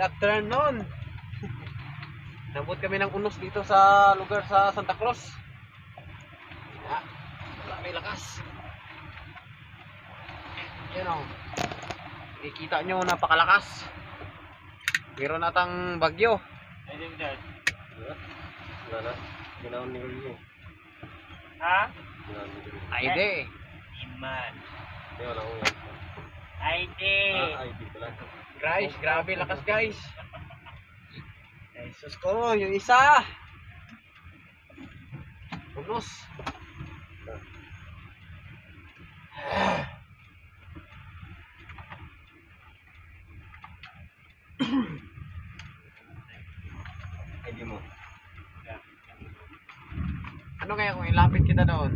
afternoon. Nabot kami ng unos dito sa lugar sa Santa Cruz. Wala may lakas. Yan o. Ikita nyo napakalakas. Meron natang bagyo. Ay, din dyan. Wala na. Ginaon ni Gulyo. Ha? Ginaon ni Gulyo. Ay di. Iman. Hindi, wala ko yan. Ay, di. Ay, di pala. Guys, grabe lakas guys. Ay, sus ko, yung isa. Unos. Ay, di mo. Ano kaya kung ilapit kita doon?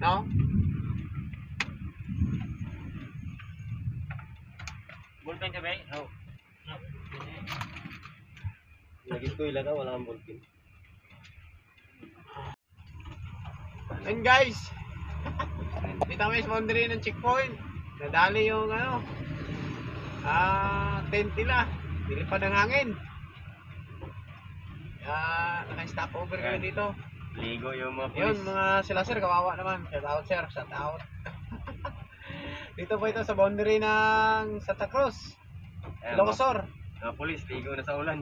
No? Bullpen ka ba? Oo. Lagi ko ilaga, wala kang ballpen. And guys, dito kami sa boundary ng checkpoint. Nadali yung ano, tent nila. Dilipad ng hangin. Naka-stop over kami dito. Ligo yung mga Yun, pulis. mga sila sir, kawawa naman. Shout out sir, shout out. Dito po ito sa boundary ng Santa Cruz, Ayan, Ilocosor. mga pulis, ligo na sa ulan.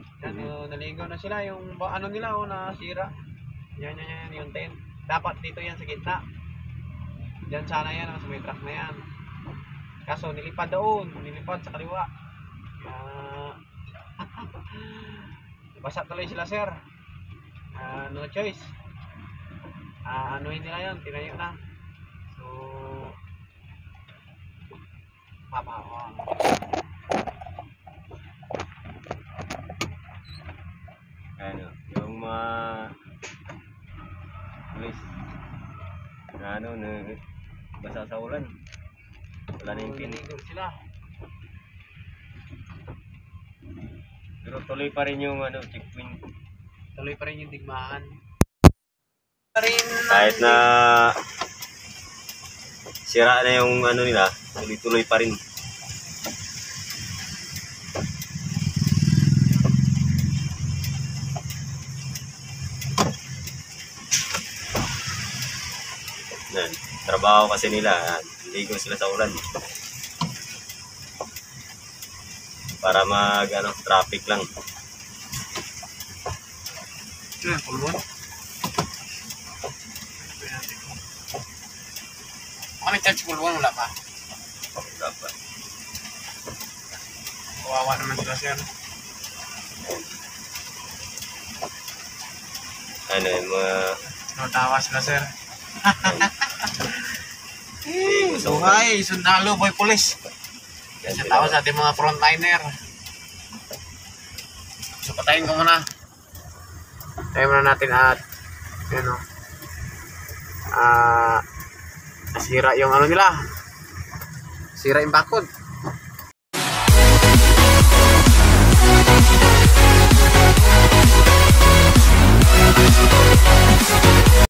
Naligo na sila, yung ano nila nasira. Yan, yung tent. Dapat dito yan sa gitna. Diyan sana yan, sa may truck na yan. Kaso nilipad doon, nilipad sa kaliwa. Basa tuloy sila sir. No choice. Anuhin nila yan, tinayo na. So, papawa. Ano, yung mga pulis na ano, basa sa ulan. Wala na yung pin. Naligo sila. Pero tuloy pa rin yung ano, checkpoint. Tuloy pa rin yung digmaan. Kahit na sira na yung ano nila, tuloy-tuloy pa rin. Yan, trabaho kasi nila, ligo sila sa ulan. Para mag ano, traffic lang. Pulwon. Ano yung charge pulwon? Wala pa. Dapat. Kawawa naman sila sir. Ano yung mga Natawa sila sir. ligo sa ulan. Suhay, sundalo, boy police. Yan Sa sila. tao sa ating mga frontliner. So patayin ko muna. Patayin muna natin at yun o. Nasira yung ano nila. Sira yung bakod.